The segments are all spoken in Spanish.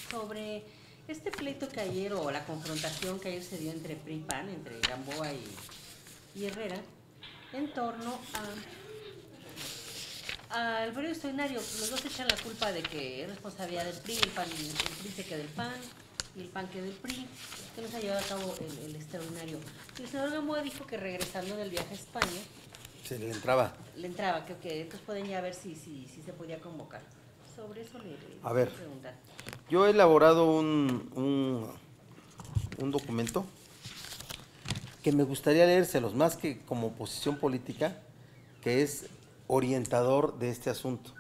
sobre este pleito que ayer, o la confrontación que ayer se dio entre PRI y PAN, entre Gamboa y Herrera, en torno al periodo extraordinario. Los dos echan la culpa de que es responsabilidad del PRI, el PRI se queda del PAN y el PAN queda del PRI, que no se ha llevado a cabo el extraordinario. Y el senador Gamboa dijo que regresando del viaje a España, se le entraba. Le entraba, que entonces pueden ya ver si se podía convocar. Sobre eso le A ver, preguntar. yo he elaborado un documento que me gustaría leérselos, más que como posición política, que es orientador de este asunto,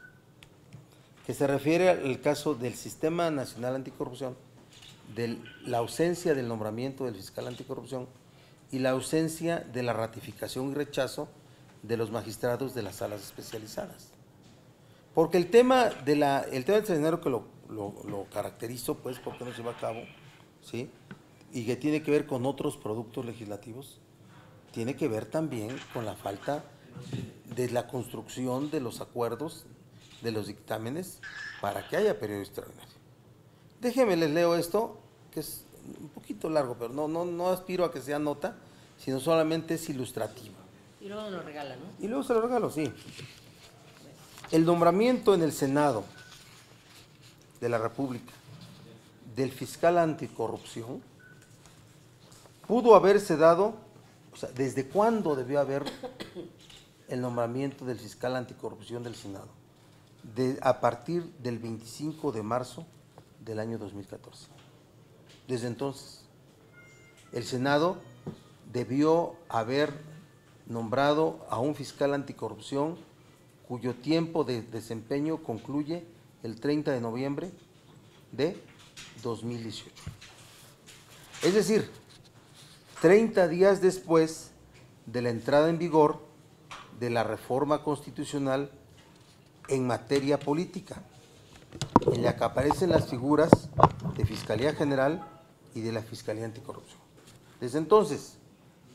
que se refiere al caso del Sistema Nacional Anticorrupción, de la ausencia del nombramiento del fiscal anticorrupción y la ausencia de la ratificación y rechazo de los magistrados de las salas especializadas. Porque el tema del extraordinario que lo caracterizo, pues, porque no se va a cabo, ¿sí? Y que tiene que ver con otros productos legislativos, tiene que ver también con la falta de la construcción de los acuerdos, de los dictámenes, para que haya periodo extraordinario. Déjenme les leo esto, que es un poquito largo, pero no aspiro a que sea nota, sino solamente es ilustrativo. Y luego nos lo regala, ¿no? Y luego se lo regalo, sí. El nombramiento en el Senado de la República del fiscal anticorrupción pudo haberse dado, o sea, ¿desde cuándo debió haber el nombramiento del fiscal anticorrupción del Senado? A partir del 25 de marzo del año 2014. Desde entonces, el Senado debió haber nombrado a un fiscal anticorrupción cuyo tiempo de desempeño concluye el 30 de noviembre de 2018. Es decir, 30 días después de la entrada en vigor de la reforma constitucional en materia política, en la que aparecen las figuras de Fiscalía General y de la Fiscalía Anticorrupción. Desde entonces,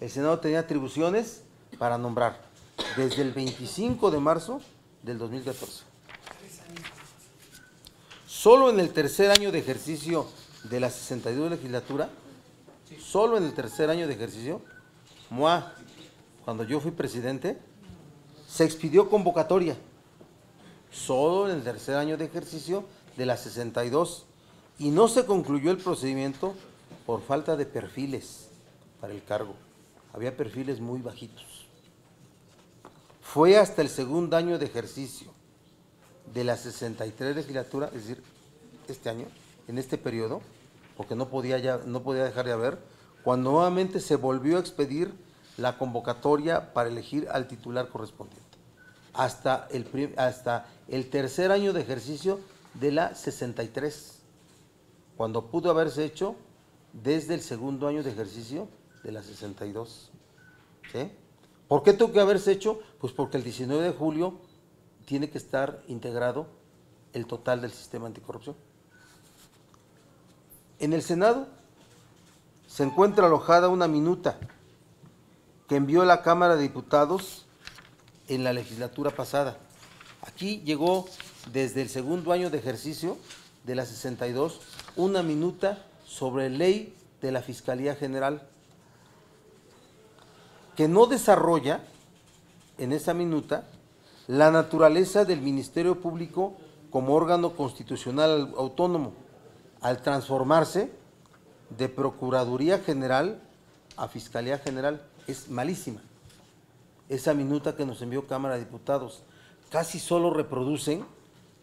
el Senado tenía atribuciones para nombrar desde el 25 de marzo del 2014. Solo en el tercer año de ejercicio de la 62 legislatura, solo en el tercer año de ejercicio, cuando yo fui presidente, se expidió convocatoria. Solo en el tercer año de ejercicio de la 62, y no se concluyó el procedimiento por falta de perfiles para el cargo. Había perfiles muy bajitos. Fue hasta el segundo año de ejercicio de la 63 legislatura, es decir, este año, en este periodo, porque no podía dejar de haber, cuando nuevamente se volvió a expedir la convocatoria para elegir al titular correspondiente. Hasta el tercer año de ejercicio de la 63, cuando pudo haberse hecho desde el segundo año de ejercicio de la 62. ¿Sí? ¿Por qué tuvo que haberse hecho? Pues porque el 19 de julio tiene que estar integrado el total del sistema anticorrupción. En el Senado se encuentra alojada una minuta que envió la Cámara de Diputados en la legislatura pasada. Aquí llegó desde el segundo año de ejercicio de la 62 una minuta sobre ley de la Fiscalía General, que no desarrolla en esa minuta la naturaleza del Ministerio Público como órgano constitucional autónomo, al transformarse de Procuraduría General a Fiscalía General. Es malísima. Esa minuta que nos envió Cámara de Diputados, casi solo reproducen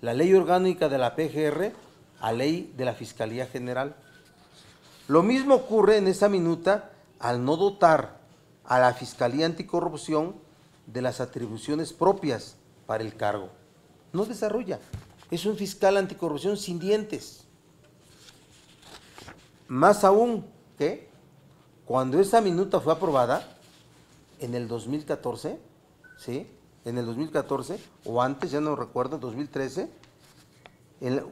la ley orgánica de la PGR a ley de la Fiscalía General. Lo mismo ocurre en esa minuta al no dotar a la Fiscalía Anticorrupción de las atribuciones propias para el cargo. No desarrolla. Es un fiscal anticorrupción sin dientes. Más aún que cuando esa minuta fue aprobada en el 2014, ¿sí? En el 2014, o antes, ya no recuerdo, 2013,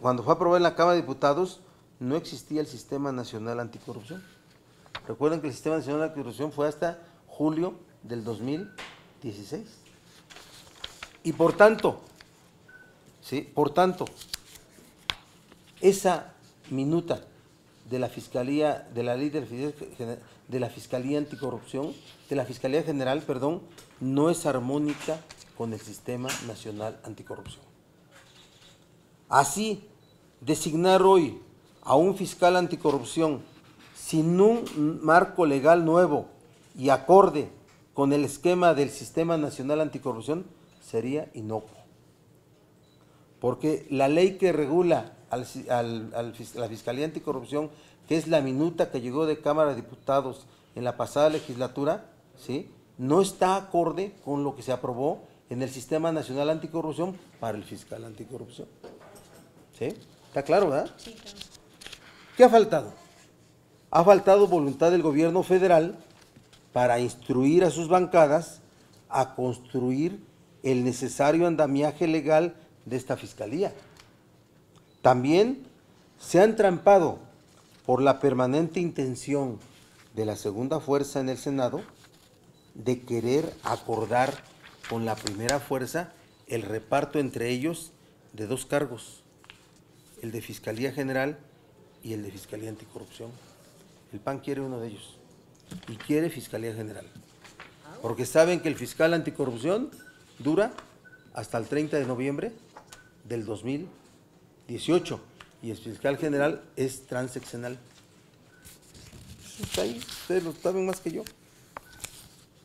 cuando fue aprobada en la Cámara de Diputados, no existía el Sistema Nacional Anticorrupción. Recuerden que el Sistema Nacional Anticorrupción fue hasta julio del 2016. Y por tanto, ¿sí? Por tanto, esa minuta de la Fiscalía, de la ley de la Fiscalía Anticorrupción, de la Fiscalía General, perdón, no es armónica con el Sistema Nacional Anticorrupción. Así, designar hoy a un fiscal anticorrupción sin un marco legal nuevo y acorde con el esquema del Sistema Nacional Anticorrupción sería inocuo. Porque la ley que regula la Fiscalía Anticorrupción, que es la minuta que llegó de Cámara de Diputados en la pasada legislatura, ¿sí?, no está acorde con lo que se aprobó en el Sistema Nacional Anticorrupción para el fiscal anticorrupción. ¿Sí? ¿Está claro, verdad? Sí, claro. ¿Qué ha faltado? Ha faltado voluntad del gobierno federal para instruir a sus bancadas a construir el necesario andamiaje legal de esta fiscalía. También se han trampado por la permanente intención de la segunda fuerza en el Senado de querer acordar con la primera fuerza el reparto entre ellos de 2 cargos, el de Fiscalía General y el de Fiscalía Anticorrupción. El PAN quiere uno de ellos y quiere Fiscalía General, porque saben que el fiscal anticorrupción dura hasta el 30 de noviembre del 2018 y el fiscal general es transeccional. Eso está ahí, ustedes lo saben más que yo.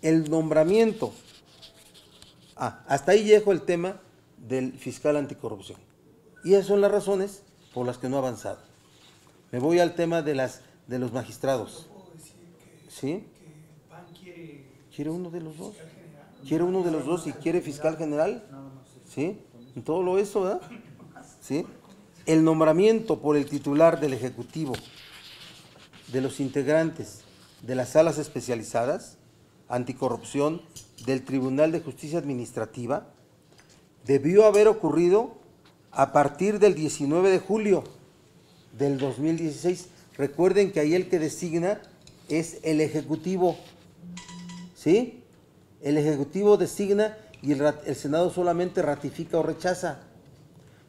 El nombramiento, hasta ahí llegó el tema del fiscal anticorrupción. Y esas son las razones por las que no ha avanzado. Me voy al tema de los magistrados. ¿Sí? ¿Quiere uno de los dos? ¿Quiere uno de los dos y quiere fiscal general? ¿Sí? En todo lo eso, ¿verdad? ¿Sí? El nombramiento por el titular del Ejecutivo de los integrantes de las salas especializadas anticorrupción del Tribunal de Justicia Administrativa debió haber ocurrido a partir del 19 de julio del 2016. Recuerden que ahí el que designa es el Ejecutivo, ¿sí? El Ejecutivo designa y el Senado solamente ratifica o rechaza.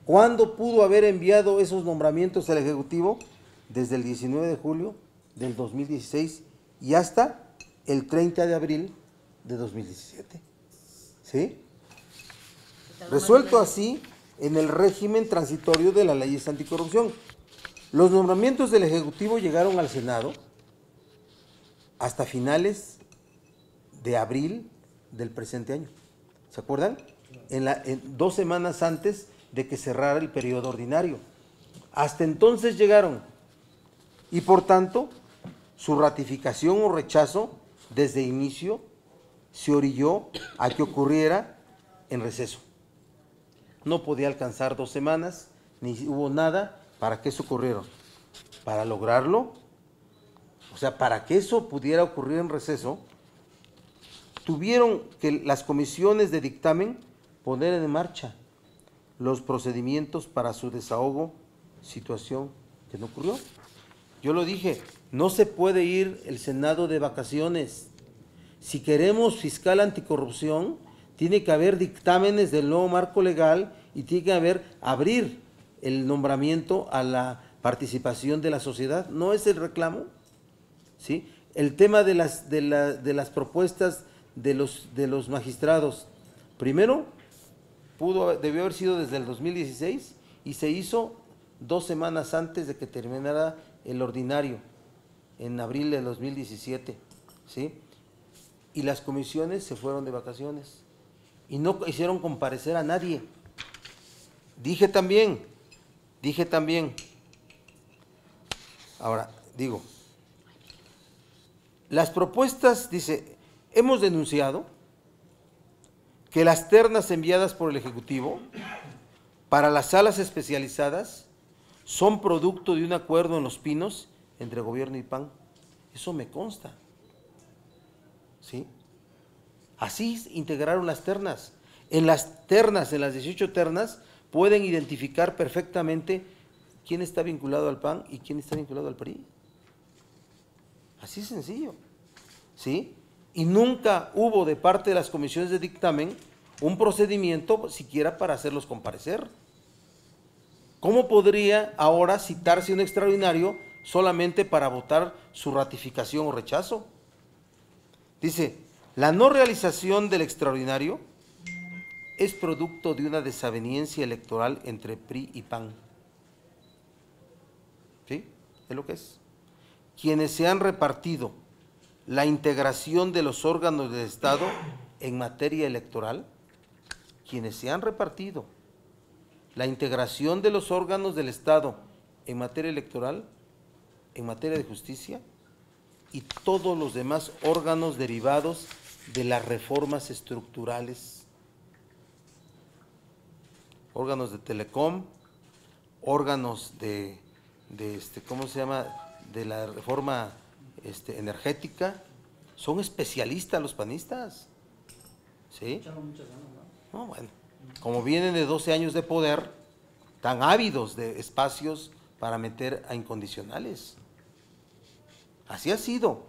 ¿Cuándo pudo haber enviado esos nombramientos al Ejecutivo? Desde el 19 de julio del 2016 y hasta el 30 de abril de 2017. ¿Sí? Resuelto así en el régimen transitorio de las leyes anticorrupción. Los nombramientos del Ejecutivo llegaron al Senado hasta finales de abril del presente año. ¿Se acuerdan? En 2 semanas antes de que cerrara el periodo ordinario. Hasta entonces llegaron. Y por tanto, su ratificación o rechazo desde inicio se orilló a que ocurriera en receso. No podía alcanzar 2 semanas, ni hubo nada para que eso ocurriera. Para lograrlo, o sea, para que eso pudiera ocurrir en receso, tuvieron que las comisiones de dictamen poner en marcha los procedimientos para su desahogo, situación que no ocurrió. Yo lo dije, no se puede ir el Senado de vacaciones. Si queremos fiscal anticorrupción, tiene que haber dictámenes del nuevo marco legal y tiene que abrir el nombramiento a la participación de la sociedad. ¿No es el reclamo? ¿Sí? El tema de las propuestas de los magistrados. Primero, debió haber sido desde el 2016 y se hizo 2 semanas antes de que terminara el ordinario, en abril del 2017, ¿sí? Y las comisiones se fueron de vacaciones y no hicieron comparecer a nadie. Dije también, ahora digo, las propuestas, dice, hemos denunciado que las ternas enviadas por el Ejecutivo para las salas especializadas son producto de un acuerdo en Los Pinos entre gobierno y PAN. Eso me consta. ¿Sí? Así integraron las ternas. En las 18 ternas, pueden identificar perfectamente quién está vinculado al PAN y quién está vinculado al PRI. Así sencillo. ¿Sí? Y nunca hubo de parte de las comisiones de dictamen un procedimiento siquiera para hacerlos comparecer. ¿Cómo podría ahora citarse un extraordinario solamente para votar su ratificación o rechazo? Dice, la no realización del extraordinario es producto de una desaveniencia electoral entre PRI y PAN. ¿Sí? Es lo que es. Quienes se han repartido la integración de los órganos del Estado en materia electoral, quienes se han repartido la integración de los órganos del Estado en materia electoral, en materia de justicia y todos los demás órganos derivados de las reformas estructurales, órganos de Telecom, órganos de ¿cómo se llama?, de la reforma energética, son especialistas los panistas, ¿sí? No, bueno, como vienen de 12 años de poder, tan ávidos de espacios para meter a incondicionales. Así ha sido.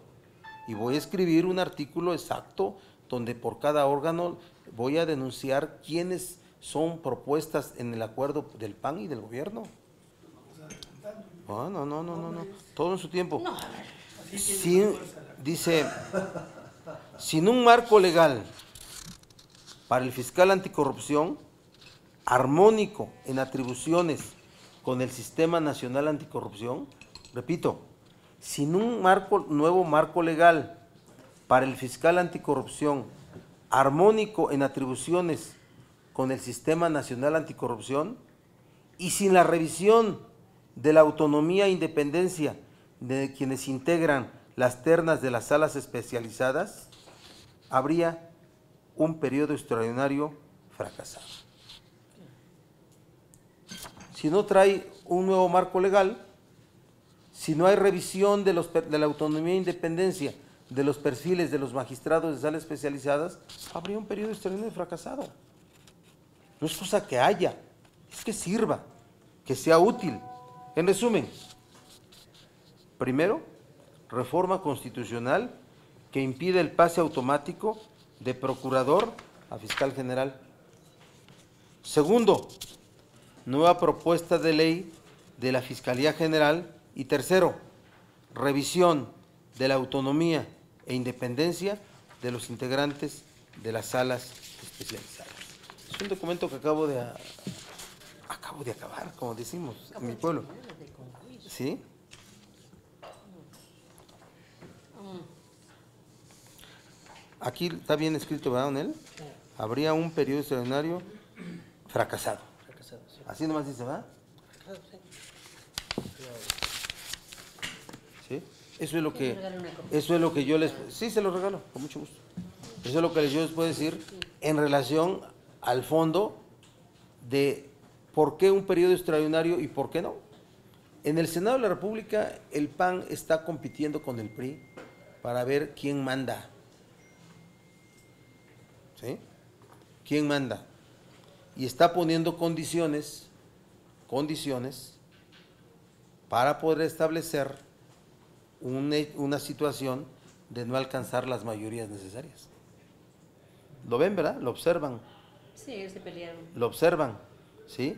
Y voy a escribir un artículo exacto donde por cada órgano voy a denunciar quiénes son propuestas en el acuerdo del PAN y del gobierno. No. Todo en su tiempo. Dice, sin un marco legal para el fiscal anticorrupción, armónico en atribuciones con el Sistema Nacional Anticorrupción, repito, sin un nuevo marco legal para el fiscal anticorrupción, armónico en atribuciones con el Sistema Nacional Anticorrupción, y sin la revisión de la autonomía e independencia de quienes integran las ternas de las salas especializadas, habría un periodo extraordinario fracasado. Si no trae un nuevo marco legal, si no hay revisión de la autonomía e independencia de los perfiles de los magistrados de salas especializadas, habría un periodo extraordinario fracasado. No es cosa que haya, es que sirva, que sea útil. En resumen, primero, reforma constitucional que impide el pase automático de procurador a fiscal general. Segundo, nueva propuesta de ley de la Fiscalía General. Y tercero, revisión de la autonomía e independencia de los integrantes de las salas especializadas. Es un documento que acabo de acabar, como decimos en mi pueblo. ¿Sí? Aquí está bien escrito, ¿verdad, Onel? Habría un periodo extraordinario fracasado. Así nomás dice, ¿verdad? ¿Sí? Eso es lo que yo les... Sí, se lo regalo, con mucho gusto. Eso es lo que yo les puedo decir en relación al fondo de por qué un periodo extraordinario y por qué no. En el Senado de la República, el PAN está compitiendo con el PRI para ver quién manda. ¿Sí? ¿Quién manda? Y está poniendo condiciones para poder establecer una situación de no alcanzar las mayorías necesarias. ¿Lo ven, verdad? ¿Lo observan? Sí, ellos se pelearon. Lo observan, ¿sí?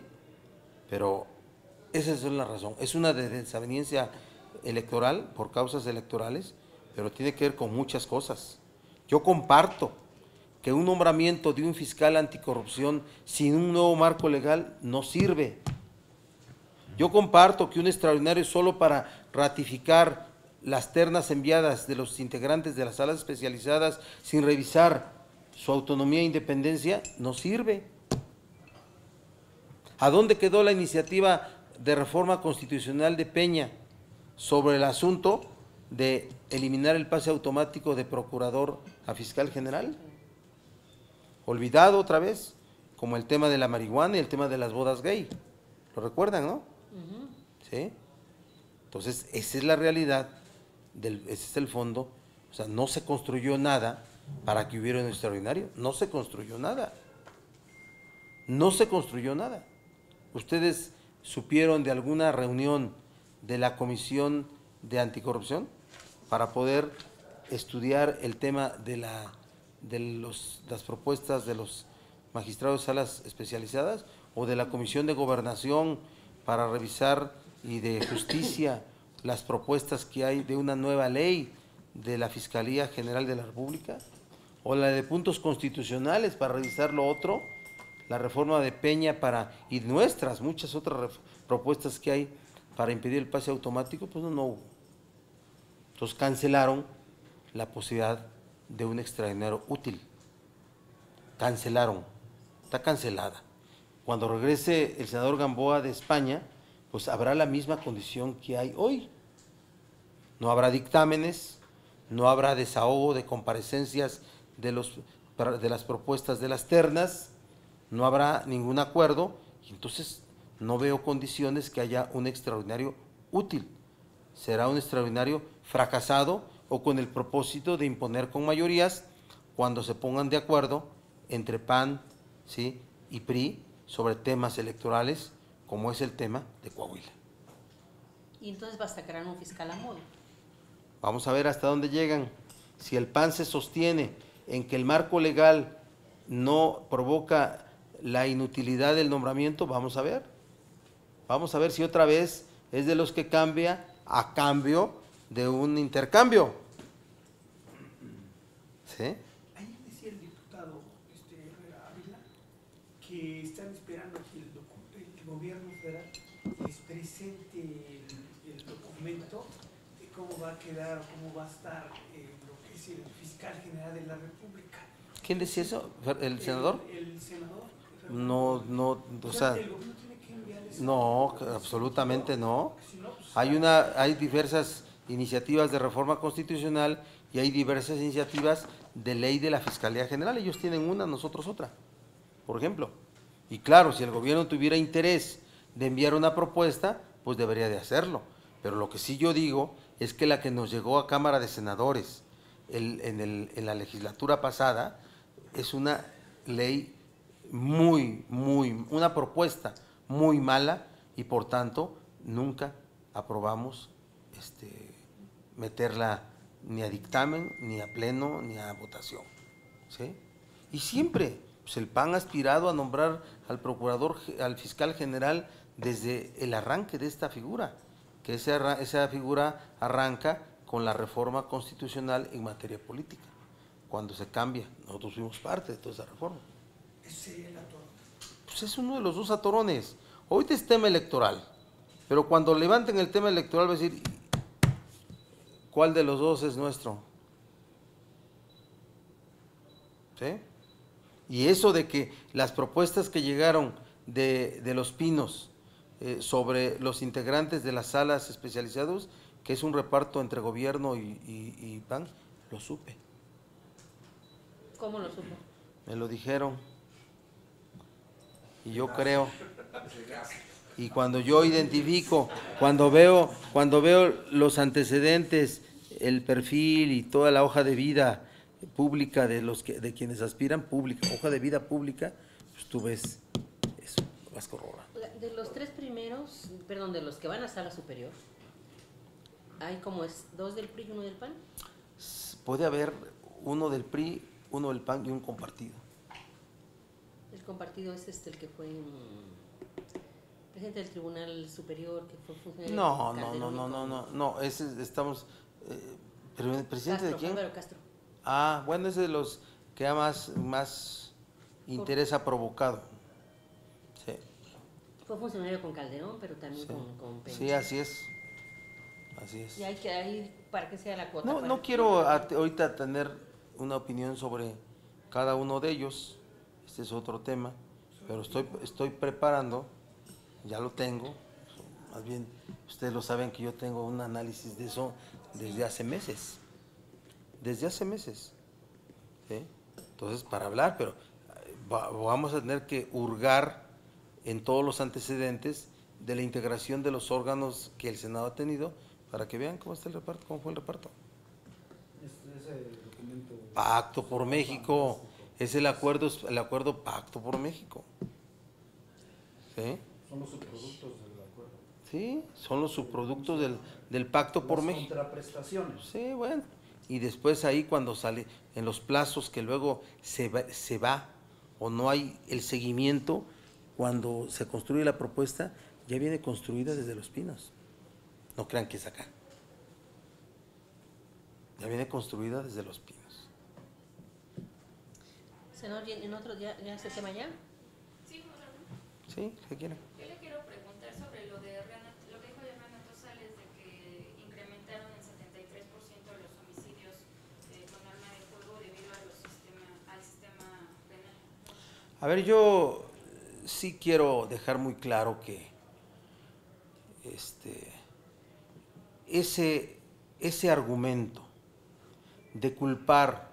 Pero esa es la razón. Es una desaveniencia electoral por causas electorales, pero tiene que ver con muchas cosas. Yo comparto que un nombramiento de un fiscal anticorrupción sin un nuevo marco legal no sirve. Yo comparto que un extraordinario solo para ratificar las ternas enviadas de los integrantes de las salas especializadas sin revisar su autonomía e independencia no sirve. ¿A dónde quedó la iniciativa de reforma constitucional de Peña sobre el asunto de eliminar el pase automático de procurador a fiscal general? Olvidado otra vez, como el tema de la marihuana y el tema de las bodas gay. ¿Lo recuerdan, no? ¿Sí? Entonces, esa es la realidad, ese es el fondo. O sea, no se construyó nada para que hubiera un extraordinario. No se construyó nada. No se construyó nada. ¿Ustedes supieron de alguna reunión de la Comisión de Anticorrupción para poder estudiar el tema de las propuestas de los magistrados de salas especializadas, o de la Comisión de Gobernación para revisar y de justicia las propuestas que hay de una nueva ley de la Fiscalía General de la República, o la de puntos constitucionales para revisar lo otro, la reforma de Peña y muchas otras propuestas que hay para impedir el pase automático, pues no hubo. Entonces cancelaron la posibilidad de un extraordinario útil. Cancelaron, está cancelada. Cuando regrese el senador Gamboa de España, pues habrá la misma condición que hay hoy. No habrá dictámenes, no habrá desahogo de comparecencias de las propuestas de las ternas, no habrá ningún acuerdo, y entonces no veo condiciones que haya un extraordinario útil. Será un extraordinario fracasado o con el propósito de imponer con mayorías cuando se pongan de acuerdo entre PAN, ¿sí?, y PRI sobre temas electorales, como es el tema de Coahuila. Y entonces va a sacar un fiscal a modo. Vamos a ver hasta dónde llegan. Si el PAN se sostiene en que el marco legal no provoca la inutilidad del nombramiento, vamos a ver. Vamos a ver si otra vez es de los que cambia a cambio de un intercambio. ¿Sí? Ayer decía el diputado Ávila que están esperando que el gobierno federal les presente el documento de cómo va a quedar o cómo va a estar lo que es el fiscal general de la República. ¿Quién decía eso? ¿El senador? El senador. No, o sea, el gobierno tiene que enviarles no, absolutamente no. si no, pues, Hay diversas iniciativas de reforma constitucional y hay diversas iniciativas de ley de la Fiscalía General. Ellos tienen una, nosotros otra, por ejemplo. Y claro, si el gobierno tuviera interés de enviar una propuesta, pues debería de hacerlo. Pero lo que sí yo digo es que la que nos llegó a Cámara de Senadores en la legislatura pasada es una ley una propuesta muy mala, y por tanto nunca aprobamos meterla ni a dictamen, ni a pleno, ni a votación, ¿sí? Y siempre pues el PAN ha aspirado a nombrar al fiscal general desde el arranque de esta figura, que esa figura arranca con la reforma constitucional en materia política. Cuando se cambia, nosotros fuimos parte de toda esa reforma. ese sería el atorón. Pues es uno de los dos atorones. Ahorita es tema electoral, pero cuando levanten el tema electoral va a decir, ¿cuál de los dos es nuestro? ¿Sí? Y eso de que las propuestas que llegaron de Los Pinos sobre los integrantes de las salas especializadas, que es un reparto entre gobierno y PAN, lo supe. ¿Cómo lo supo? Me lo dijeron. Y yo creo. Y cuando yo identifico, cuando veo los antecedentes, el perfil y toda la hoja de vida pública de quienes aspiran, hoja de vida pública, pues tú ves eso, vas corroborando. De los tres primeros, perdón, de los que van a sala superior, hay como dos del PRI y uno del PAN. Puede haber uno del PRI, uno del PAN y un compartido. El compartido es el que fue presidente del Tribunal Superior, que fue funcionario. No, estamos, pero el presidente Castro, de quién? Álvaro Castro. Ah, bueno, es de los que más interés ha provocado. Sí. Fue funcionario con Calderón, pero también Sí. con Peña. Sí, así es. Así es. Y hay que ir para que sea la cuota. No quiero ahorita tener una opinión sobre cada uno de ellos. Este es otro tema, pero estoy preparando, ya lo tengo, más bien ustedes lo saben que yo tengo un análisis de eso desde hace meses, ¿sí? Entonces para hablar, pero vamos a tener que hurgar en todos los antecedentes de la integración de los órganos que el Senado ha tenido para que vean cómo está el reparto, cómo fue el reparto. Ese documento. Pacto por México. Es el acuerdo Pacto por México. ¿Sí? Son los subproductos del acuerdo. Sí, son los subproductos del Pacto por México. Contraprestaciones. Sí, bueno. Y después ahí cuando sale, en los plazos que luego se va o no hay el seguimiento, cuando se construye la propuesta, ya viene construida desde Los Pinos. No crean que es acá. Ya viene construida desde Los Pinos. Senador, ¿en otro ya ese tema ya? Sí, ¿Sí? ¿Qué quieren? yo le quiero preguntar sobre lo que dijo Renato Sales de que incrementaron en 73% los homicidios con arma de fuego debido al sistema penal. A ver, yo sí quiero dejar muy claro que ese argumento de culpar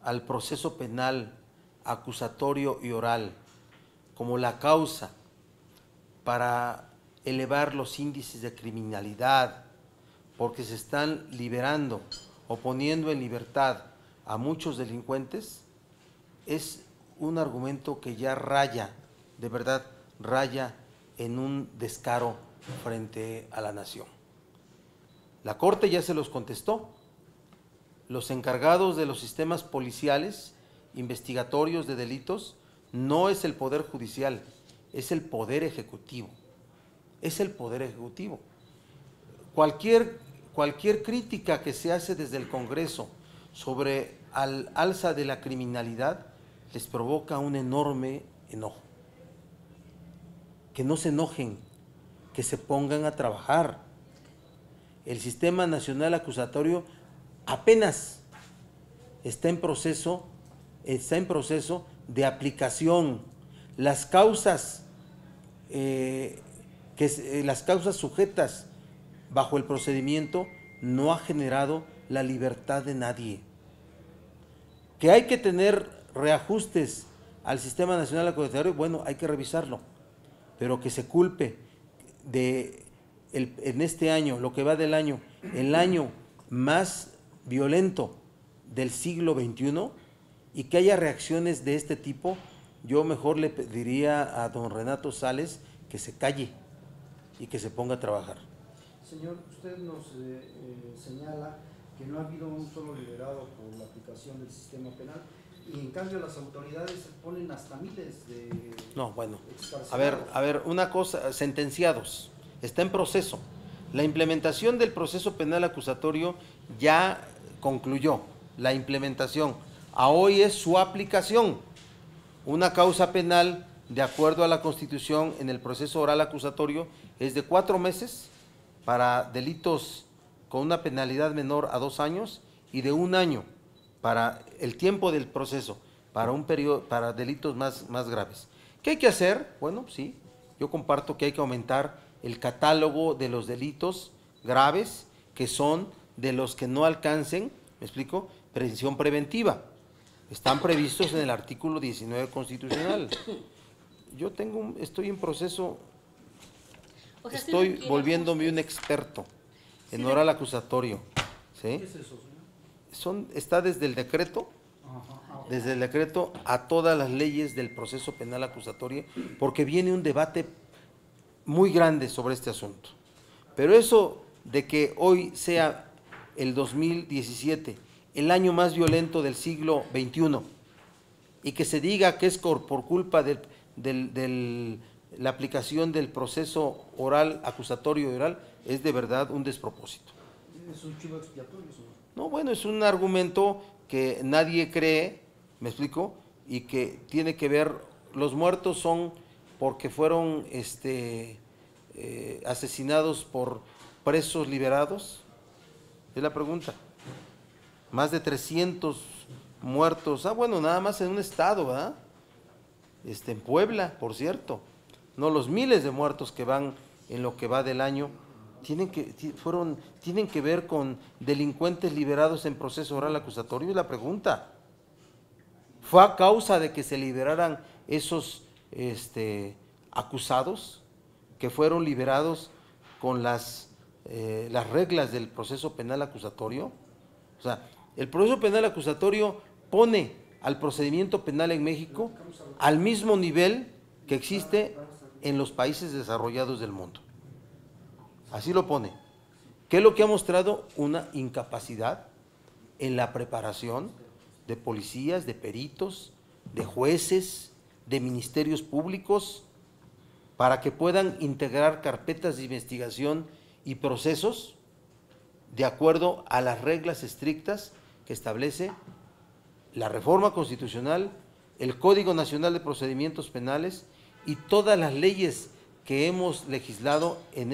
al proceso penal acusatorio y oral como la causa para elevar los índices de criminalidad, porque se están liberando o poniendo en libertad a muchos delincuentes, es un argumento que ya raya, de verdad, raya en un descaro frente a la nación. La Corte ya se los contestó. Los encargados de los sistemas policiales, investigatorios de delitos, no es el Poder Judicial, es el Poder Ejecutivo. Es el Poder Ejecutivo. Cualquier crítica que se hace desde el Congreso sobre al alza de la criminalidad les provoca un enorme enojo. Que no se enojen, que se pongan a trabajar. El Sistema Nacional Acusatorio apenas está en proceso de aplicación. Las causas sujetas bajo el procedimiento no ha generado la libertad de nadie. Que hay que tener reajustes al Sistema Nacional Acusatorio, bueno, hay que revisarlo, pero que se culpe en este año, lo que va del año, el año más violento del siglo XXI, y que haya reacciones de este tipo, yo mejor le pediría a don Renato Sales que se calle y que se ponga a trabajar. Señor, usted nos señala que no ha habido un solo liberado por la aplicación del sistema penal, y en cambio las autoridades ponen hasta miles de... No, bueno, a ver, una cosa, sentenciados, está en proceso. La implementación del proceso penal acusatorio ya concluyó, la implementación. A hoy es su aplicación. Una causa penal, de acuerdo a la Constitución, en el proceso oral acusatorio, es de 4 meses para delitos con una penalidad menor a 2 años y de 1 año para el tiempo del proceso, para un periodo, para delitos más graves. ¿Qué hay que hacer? Bueno, sí, yo comparto que hay que aumentar el catálogo de los delitos graves, que son de los que no alcancen, ¿me explico?, prisión preventiva. Están previstos en el artículo 19 constitucional. Yo estoy en proceso, O sea, estoy sí, volviéndome un experto en oral acusatorio. ¿Sí? ¿Qué es eso, señor? Está desde el decreto, a todas las leyes del proceso penal acusatorio, porque viene un debate muy grande sobre este asunto. Pero eso de que hoy sea el 2017 el año más violento del siglo XXI y que se diga que es por culpa de la aplicación del proceso oral, acusatorio y oral, es de verdad un despropósito. ¿Es un chivo expiatorio, señor? No, bueno, es un argumento que nadie cree, ¿me explico? Y que tiene que ver, los muertos son porque fueron asesinados por presos liberados, es la pregunta. Más de 300 muertos, bueno, nada más en un estado, ¿verdad? En Puebla, por cierto. No los miles de muertos que van en lo que va del año, tienen que ver con delincuentes liberados en proceso oral acusatorio, es la pregunta. ¿Fue a causa de que se liberaran esos acusados que fueron liberados con las reglas del proceso penal acusatorio? O sea, el proceso penal acusatorio pone al procedimiento penal en México al mismo nivel que existe en los países desarrollados del mundo. Así lo pone. ¿Qué es lo que ha mostrado? Una incapacidad en la preparación de policías, de peritos, de jueces, de ministerios públicos. para que puedan integrar carpetas de investigación y procesos de acuerdo a las reglas estrictas que establece la reforma constitucional, el Código Nacional de Procedimientos Penales y todas las leyes que hemos legislado el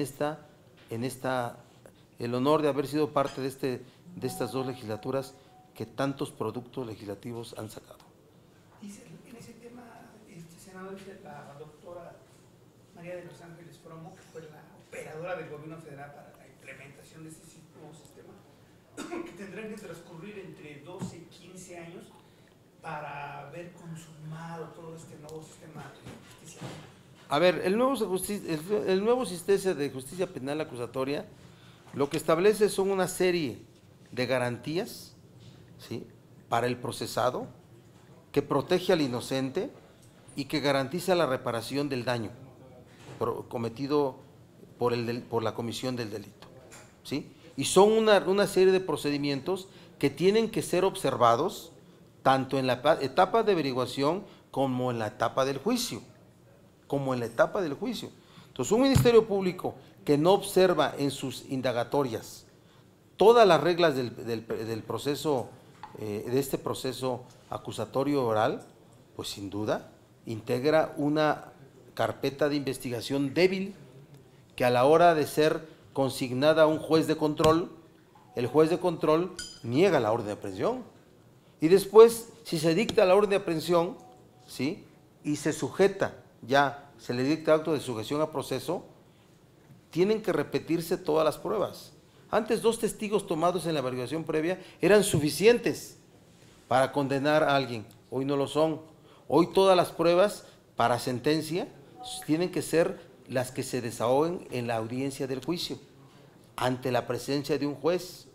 honor de haber sido parte de estas dos legislaturas que tantos productos legislativos han sacado. Dice, en ese tema, senador, dice la doctora María de los Ángeles Fromo, que fue la operadora del gobierno federal para la implementación de este nuevo sistema, que tendrán que transcurrir entre 12 y 15 años para ver consumado todo este nuevo sistema de justicia. A ver, el nuevo sistema de justicia penal acusatoria lo que establece son una serie de garantías, ¿sí?, para el procesado, que protege al inocente y que garantiza la reparación del daño cometido por la comisión del delito, ¿sí? Y son una serie de procedimientos que tienen que ser observados tanto en la etapa de averiguación como en la etapa del juicio. Entonces, un Ministerio Público que no observa en sus indagatorias todas las reglas del proceso, de este proceso acusatorio oral, pues sin duda integra una carpeta de investigación débil que a la hora de ser consignada a un juez de control, el juez de control niega la orden de aprehensión. Y después, si se dicta la orden de aprehensión, ¿sí?, y se sujeta, ya se le dicta acto de sujeción a proceso, tienen que repetirse todas las pruebas. Antes 2 testigos tomados en la averiguación previa eran suficientes para condenar a alguien, hoy no lo son. Hoy todas las pruebas para sentencia tienen que ser las que se desahoguen en la audiencia del juicio, ante la presencia de un juez.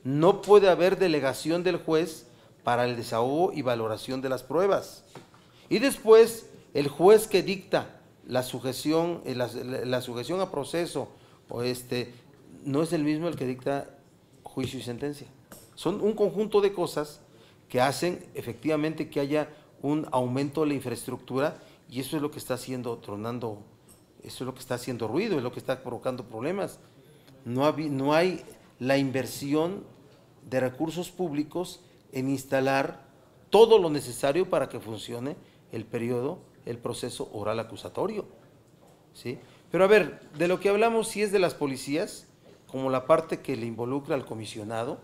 No puede haber delegación del juez para el desahogo y valoración de las pruebas. Y después, el juez que dicta la sujeción a proceso no es el mismo el que dicta juicio y sentencia. Son un conjunto de cosas que hacen efectivamente que haya un aumento de la infraestructura, y eso es lo que está haciendo tronando, eso es lo que está haciendo ruido, es lo que está provocando problemas. No hay la inversión de recursos públicos en instalar todo lo necesario para que funcione el proceso oral acusatorio, ¿sí? Pero a ver, de lo que hablamos sí es de las policías, como la parte que le involucra al comisionado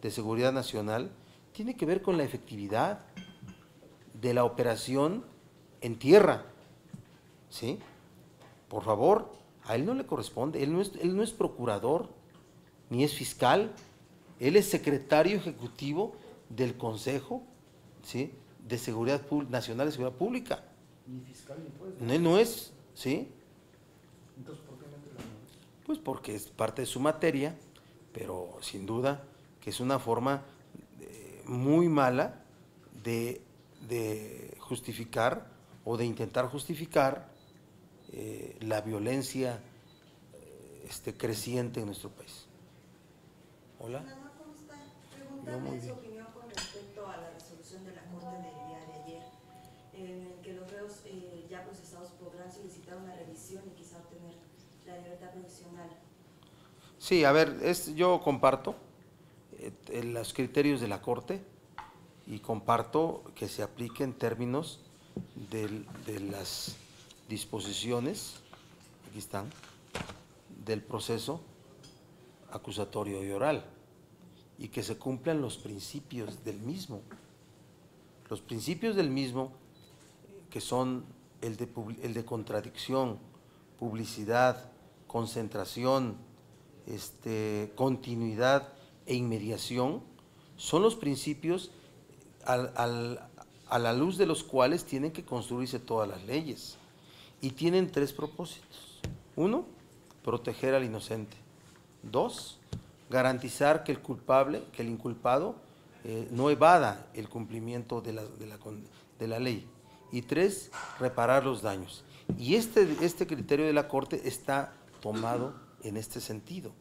de Seguridad Nacional, tiene que ver con la efectividad de la operación en tierra, ¿sí? Por favor, a él no le corresponde, él no es procurador, ni es fiscal, él es secretario ejecutivo del Consejo, ¿sí?, de Seguridad Nacional de Seguridad Pública. Ni fiscal ni juez. No, él no es, ¿sí? Entonces, ¿por qué mete la mano? Pues porque es parte de su materia, pero sin duda que es una forma muy mala de justificar o de intentar justificar la violencia creciente en nuestro país. Hola. ¿Cómo está? Yo muy Preguntarle su bien. opinión con respecto a la resolución de la Corte del día de ayer, en el que los reos ya procesados podrán solicitar una revisión y quizá obtener la libertad provisional. Sí, a ver, yo comparto los criterios de la Corte y comparto que se apliquen términos de las disposiciones, aquí están, del proceso acusatorio y oral, y que se cumplan los principios del mismo. Los principios del mismo, que son el de contradicción, publicidad, concentración, continuidad e inmediación, son los principios a la luz de los cuales tienen que construirse todas las leyes, y tienen 3 propósitos. 1, proteger al inocente. 2, garantizar que el inculpado no evada el cumplimiento de la ley. Y 3, reparar los daños. Y este criterio de la Corte está tomado en este sentido.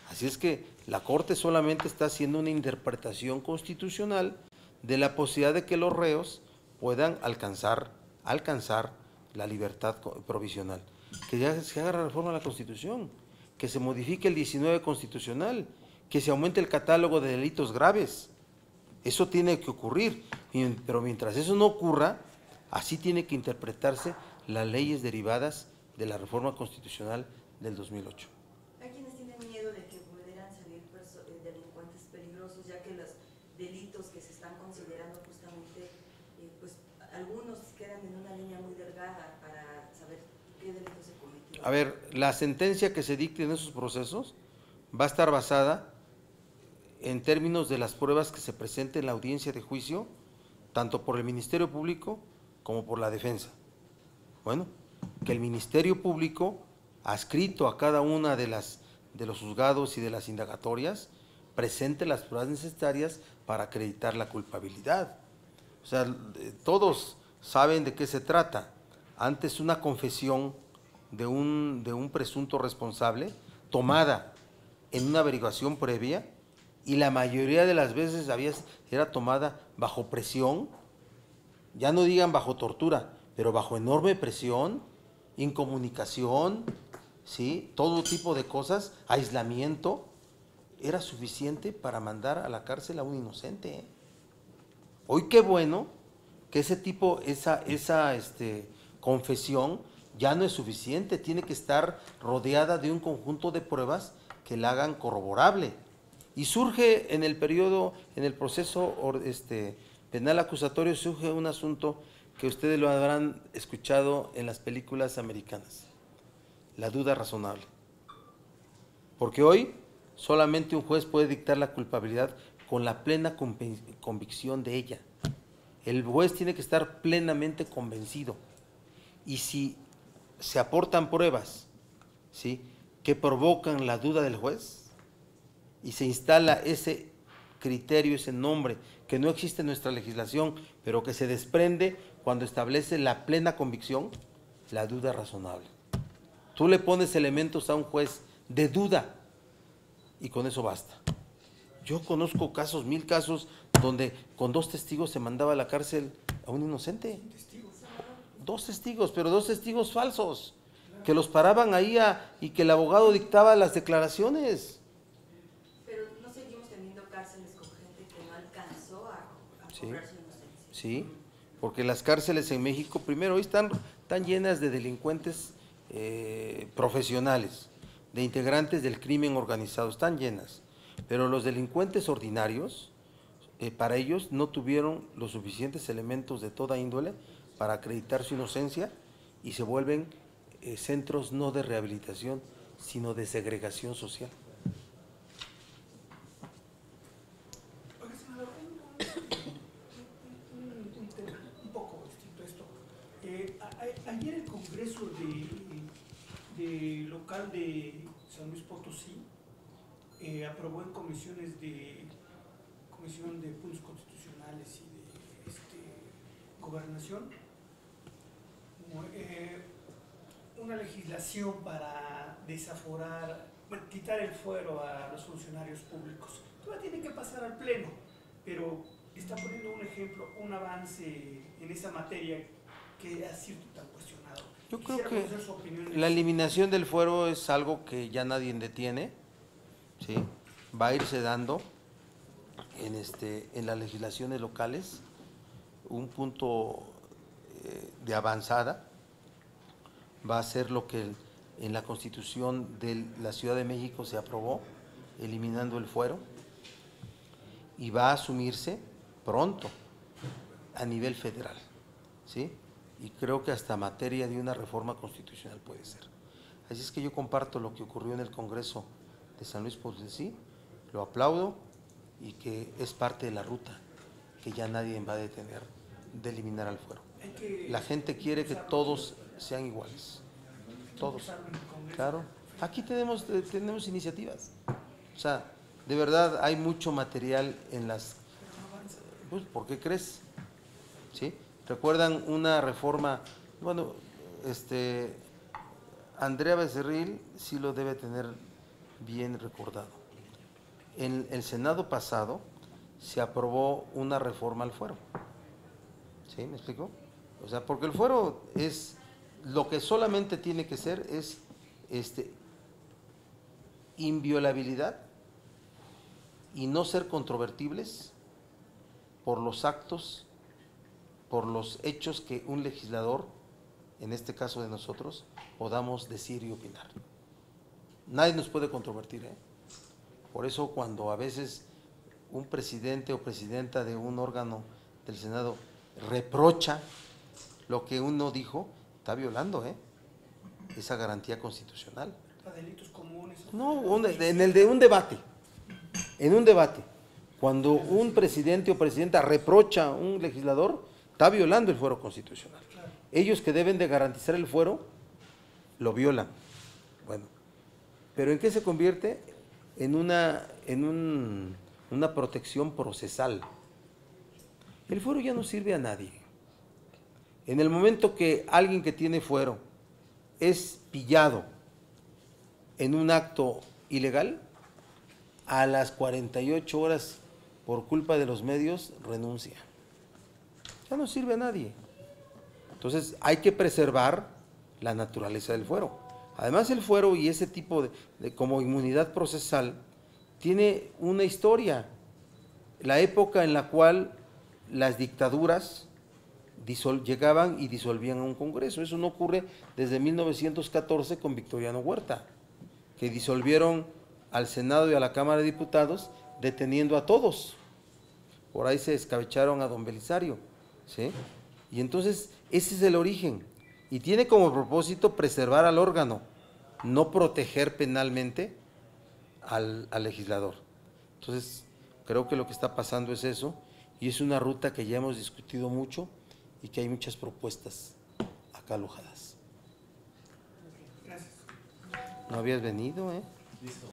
Así es que la Corte solamente está haciendo una interpretación constitucional de la posibilidad de que los reos puedan alcanzar la libertad provisional. que ya se haga la reforma a la Constitución, que se modifique el 19 constitucional, que se aumente el catálogo de delitos graves. Eso tiene que ocurrir, pero mientras eso no ocurra, así tiene que interpretarse las leyes derivadas de la reforma constitucional del 2008. Hay quienes tienen miedo de que pudieran salir delincuentes peligrosos, ya que los delitos que se están considerando justamente, pues algunos quedan en una línea muy delgada para saber qué delito se cometió. A ver, la sentencia que se dicte en esos procesos va a estar basada en términos de las pruebas que se presenten en la audiencia de juicio, tanto por el Ministerio Público como por la defensa. Bueno, que el Ministerio Público, adscrito a cada una de los juzgados y de las indagatorias, presente las pruebas necesarias para acreditar la culpabilidad. O sea, todos saben de qué se trata. Antes una confesión de un presunto responsable tomada en una averiguación previa, y la mayoría de las veces era tomada bajo presión, ya no digan bajo tortura, pero bajo enorme presión, incomunicación, ¿sí? Todo tipo de cosas, aislamiento, era suficiente para mandar a la cárcel a un inocente. Hoy qué bueno que esa confesión ya no es suficiente, tiene que estar rodeada de un conjunto de pruebas que la hagan corroborable. Y surge en el proceso penal acusatorio, surge un asunto que ustedes lo habrán escuchado en las películas americanas, la duda razonable. Porque hoy solamente un juez puede dictar la culpabilidad con la plena convicción de ella. El juez tiene que estar plenamente convencido. Y si se aportan pruebas, ¿sí?, que provocan la duda del juez, y se instala ese criterio, ese nombre, que no existe en nuestra legislación, pero que se desprende cuando establece la plena convicción, la duda razonable. Tú le pones elementos a un juez de duda y con eso basta. Yo conozco casos, 1000 casos, donde con 2 testigos se mandaba a la cárcel a un inocente. 2 testigos, pero 2 testigos falsos, que los paraban ahí y que el abogado dictaba las declaraciones. Sí, porque las cárceles en México, primero, hoy están llenas de delincuentes profesionales, de integrantes del crimen organizado, están llenas, pero los delincuentes ordinarios, para ellos no tuvieron los suficientes elementos de toda índole para acreditar su inocencia y se vuelven centros no de rehabilitación, sino de segregación social. Ayer el Congreso local de San Luis Potosí aprobó en comisión de puntos constitucionales y de gobernación una legislación para desaforar, quitar el fuero a los funcionarios públicos. Todavía tiene que pasar al Pleno, pero está poniendo un ejemplo, un avance en esa materia que ha sido tan cuestionado. Yo creo que la eliminación del fuero es algo que ya nadie detiene, ¿sí? Va a irse dando en las legislaciones locales, un punto de avanzada, va a ser lo que en la Constitución de la Ciudad de México se aprobó, eliminando el fuero, y va a asumirse pronto a nivel federal, ¿sí? Y creo que hasta materia de una reforma constitucional puede ser. Así es que yo comparto lo que ocurrió en el Congreso de San Luis Potosí, lo aplaudo y que es parte de la ruta que ya nadie va a detener de eliminar al fuero. La gente quiere que todos sean iguales, todos. Claro, aquí tenemos iniciativas, o sea, de verdad hay mucho material en las... Pues, ¿por qué crees? ¿Sí? ¿Recuerdan una reforma? Bueno, Andrea Becerril sí lo debe tener bien recordado. En el Senado pasado se aprobó una reforma al fuero. ¿Sí? ¿Me explico? O sea, porque el fuero es lo que solamente tiene que ser es inviolabilidad y no ser controvertibles por los actos, por los hechos que un legislador, en este caso de nosotros, podamos decir y opinar. Nadie nos puede controvertir, ¿eh? Por eso cuando a veces un presidente o presidenta de un órgano del Senado reprocha lo que uno dijo, está violando esa garantía constitucional. A delitos comunes. No, en el de un debate, cuando un presidente o presidenta reprocha a un legislador, está violando el fuero constitucional. Ellos que deben de garantizar el fuero, lo violan. Bueno, pero ¿en qué se convierte? En una protección procesal. El fuero ya no sirve a nadie. En el momento que alguien que tiene fuero es pillado en un acto ilegal, a las 48 horas, por culpa de los medios, renuncia. Ya no sirve a nadie. Entonces hay que preservar la naturaleza del fuero. Además el fuero y ese tipo de como inmunidad procesal tiene una historia. La época en la cual las dictaduras llegaban y disolvían a un Congreso. Eso no ocurre desde 1914 con Victoriano Huerta, que disolvieron al Senado y a la Cámara de Diputados deteniendo a todos. Por ahí se escabecharon a don Belisario, ¿sí? Y entonces ese es el origen y tiene como propósito preservar al órgano, no proteger penalmente al legislador. Entonces creo que lo que está pasando es eso y es una ruta que ya hemos discutido mucho y que hay muchas propuestas acá alojadas. Gracias. ¿No habías venido, eh? Listo.